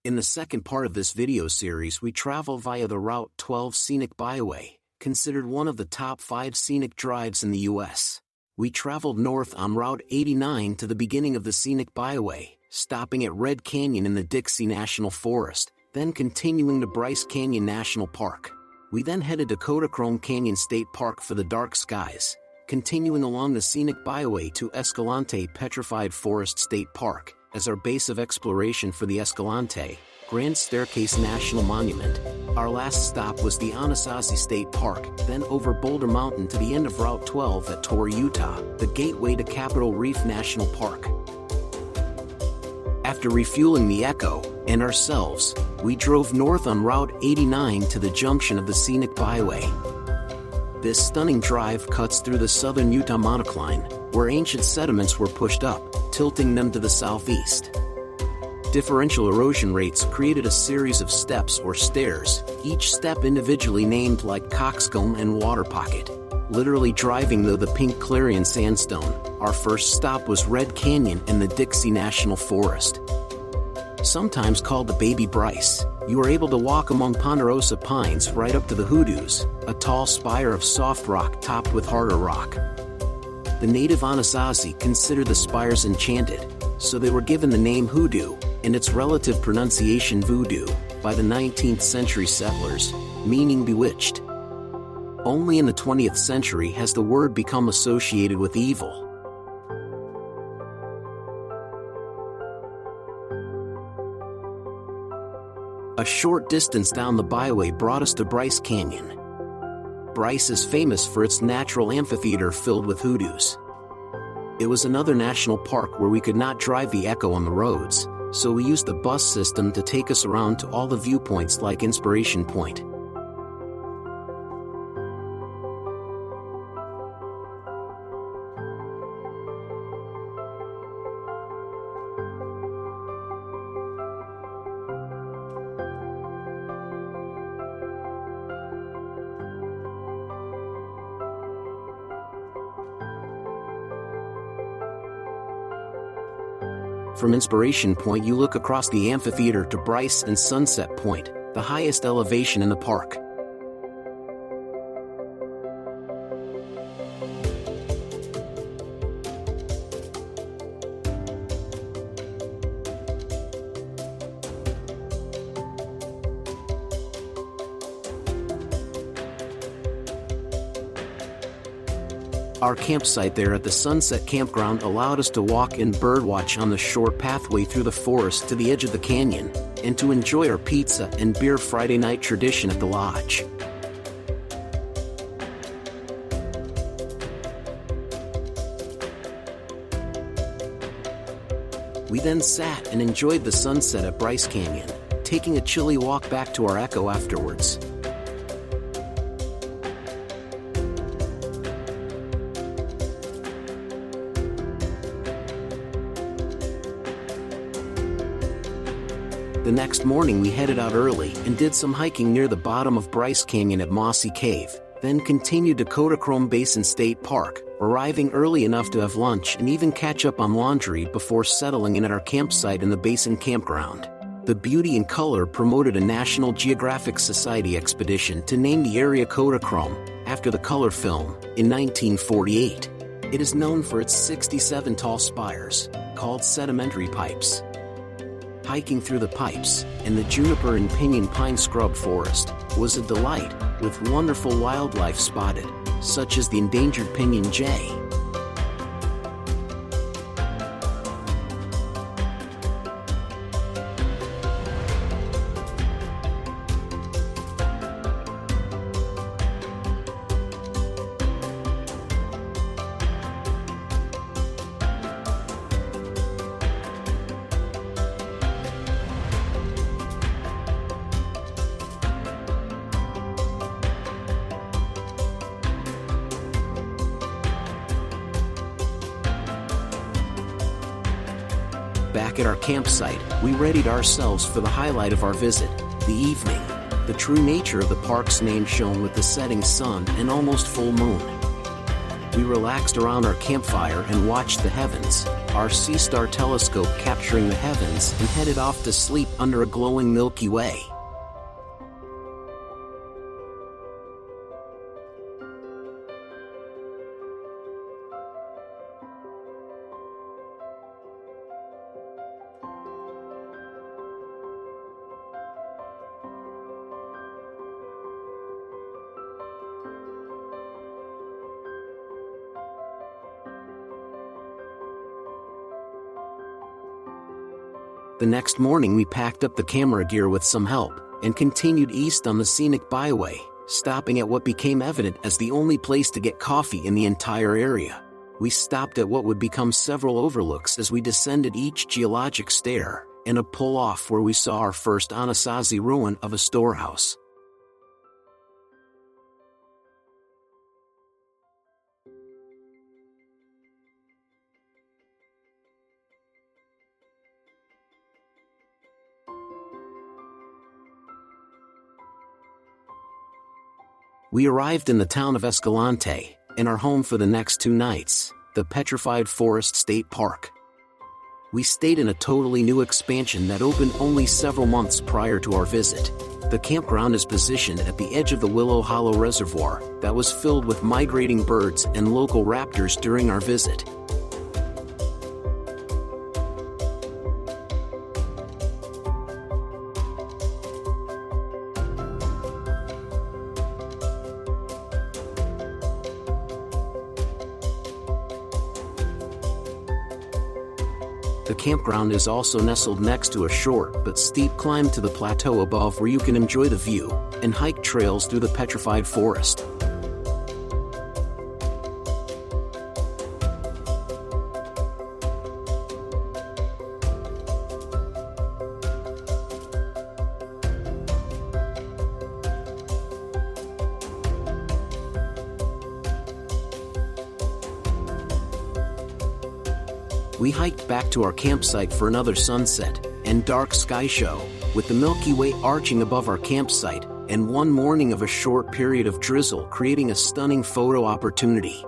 In the second part of this video series, we travel via the Route 12 Scenic Byway, considered one of the top 5 scenic drives in the US. We traveled north on Route 89 to the beginning of the Scenic Byway, stopping at Red Canyon in the Dixie National Forest, then continuing to Bryce Canyon National Park. We then headed to Kodachrome Canyon State Park for the dark skies, continuing along the Scenic Byway to Escalante Petrified Forest State Park, as our base of exploration for the Escalante Grand Staircase National Monument. Our last stop was the Anasazi State Park, then over Boulder Mountain to the end of Route 12 at Torrey, Utah, the gateway to Capitol Reef National Park. After refueling the Echo and ourselves, we drove north on Route 89 to the junction of the Scenic Byway. This stunning drive cuts through the southern Utah monocline, where ancient sediments were pushed up, tilting them to the southeast. Differential erosion rates created a series of steps or stairs, each step individually named like Coxcomb and Water Pocket. Literally driving though the Pink Clarion Sandstone, our first stop was Red Canyon in the Dixie National Forest. Sometimes called the Baby Bryce, you are able to walk among ponderosa pines right up to the hoodoos, a tall spire of soft rock topped with harder rock. The native Anasazi considered the spires enchanted, so they were given the name hoodoo, and its relative pronunciation voodoo, by the 19th century settlers, meaning bewitched. Only in the 20th century has the word become associated with evil. A short distance down the byway brought us to Bryce Canyon. Bryce is famous for its natural amphitheater filled with hoodoos. It was another national park where we could not drive the Echo on the roads, so we used the bus system to take us around to all the viewpoints like Inspiration Point. From Inspiration Point you look across the amphitheater to Bryce and Sunset Point, the highest elevation in the park. Our campsite there at the Sunset Campground allowed us to walk and birdwatch on the short pathway through the forest to the edge of the canyon, and to enjoy our pizza and beer Friday night tradition at the lodge. We then sat and enjoyed the sunset at Bryce Canyon, taking a chilly walk back to our Echo afterwards. The next morning we headed out early and did some hiking near the bottom of Bryce Canyon at Mossy Cave, then continued to Kodachrome Basin State Park, arriving early enough to have lunch and even catch up on laundry before settling in at our campsite in the Basin Campground. The beauty and color promoted a National Geographic Society expedition to name the area Kodachrome, after the color film, in 1948. It is known for its 67 tall spires, called sedimentary pipes. Hiking through the pipes, and the juniper and pinyon pine scrub forest, was a delight, with wonderful wildlife spotted, such as the endangered pinyon jay. Back at our campsite, we readied ourselves for the highlight of our visit, the evening. The true nature of the park's name shone with the setting sun and almost full moon. We relaxed around our campfire and watched the heavens, our Seastar telescope capturing the heavens, and headed off to sleep under a glowing Milky Way. The next morning we packed up the camera gear with some help, and continued east on the scenic byway, stopping at what became evident as the only place to get coffee in the entire area. We stopped at what would become several overlooks as we descended each geologic stair, and a pull-off where we saw our first Anasazi ruin of a storehouse. We arrived in the town of Escalante, and our home for the next 2 nights, the Petrified Forest State Park. We stayed in a totally new expansion that opened only several months prior to our visit. The campground is positioned at the edge of the Willow Hollow Reservoir that was filled with migrating birds and local raptors during our visit. The campground is also nestled next to a short but steep climb to the plateau above where you can enjoy the view and hike trails through the Petrified Forest. We hiked back to our campsite for another sunset and dark sky show, with the Milky Way arching above our campsite, and one morning of a short period of drizzle creating a stunning photo opportunity.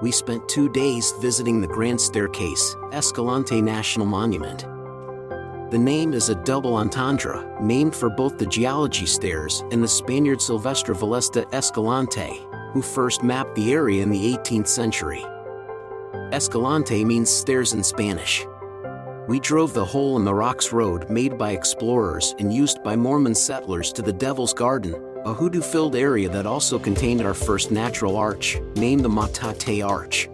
We spent 2 days visiting the Grand Staircase, Escalante National Monument. The name is a double entendre, named for both the geology stairs and the Spaniard Silvestre Vallesta Escalante, who first mapped the area in the 18th century. Escalante means stairs in Spanish. We drove the Hole in the Rocks road made by explorers and used by Mormon settlers to the Devil's Garden, a hoodoo-filled area that also contained our first natural arch, named the Matate Arch.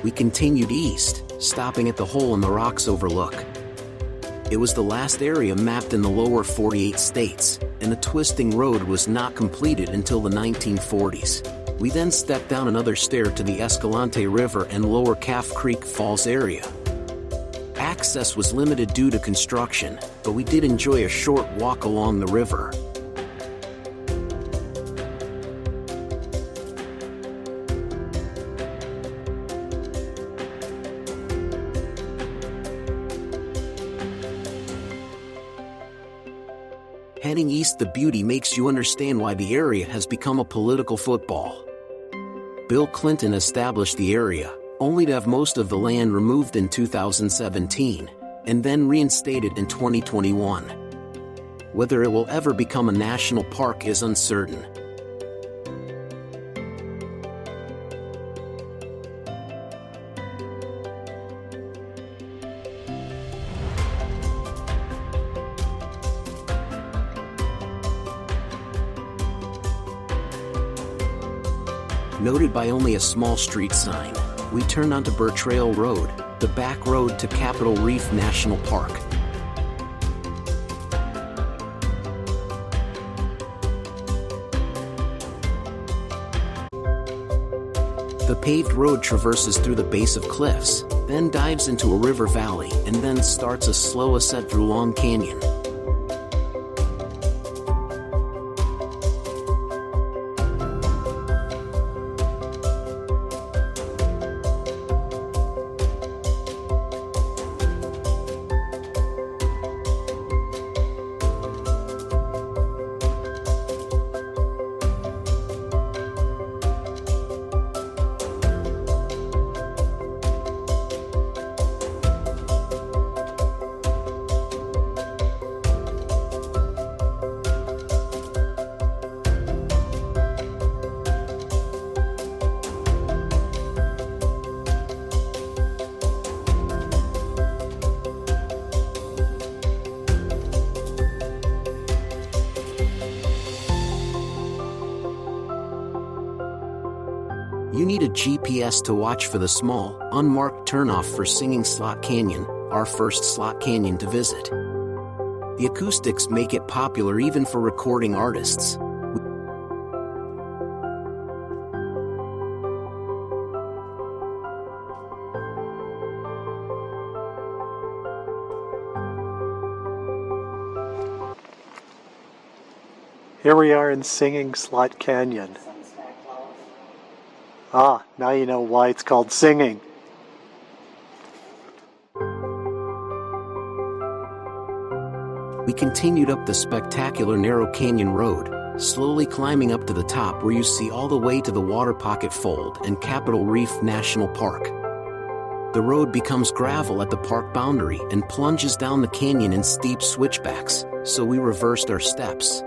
We continued east, stopping at the Hole in the Rocks overlook. It was the last area mapped in the lower 48 states, and the twisting road was not completed until the 1940s. We then stepped down another stair to the Escalante River and lower Calf Creek Falls area. Access was limited due to construction, but we did enjoy a short walk along the river. Heading east, the beauty makes you understand why the area has become a political football. Bill Clinton established the area, only to have most of the land removed in 2017, and then reinstated in 2021. Whether it will ever become a national park is uncertain. Noted by only a small street sign, we turned onto Burr Trail Road, the back road to Capitol Reef National Park. The paved road traverses through the base of cliffs, then dives into a river valley, and then starts a slow ascent through Long Canyon. You need a GPS to watch for the small, unmarked turnoff for Singing Slot Canyon, our first slot canyon to visit. The acoustics make it popular even for recording artists. Here we are in Singing Slot Canyon. Ah, now you know why it's called Singing. We continued up the spectacular narrow canyon road, slowly climbing up to the top where you see all the way to the Water Pocket Fold and Capitol Reef National Park. The road becomes gravel at the park boundary and plunges down the canyon in steep switchbacks, so we reversed our steps.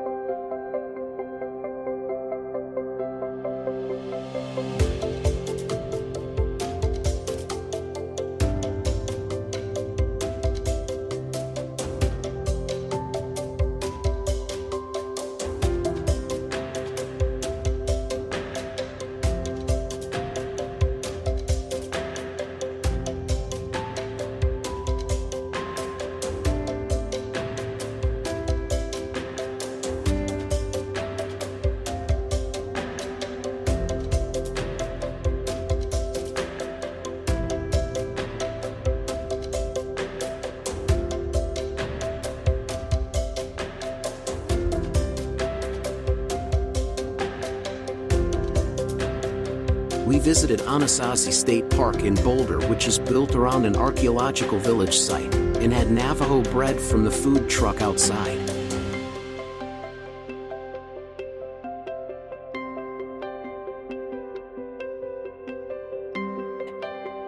We visited Anasazi State Park in Boulder, which is built around an archaeological village site, and had Navajo bread from the food truck outside.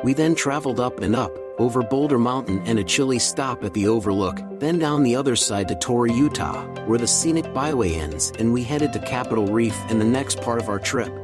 We then traveled up and up, over Boulder Mountain and a chilly stop at the Overlook, then down the other side to Torrey, Utah, where the scenic byway ends, and we headed to Capitol Reef in the next part of our trip.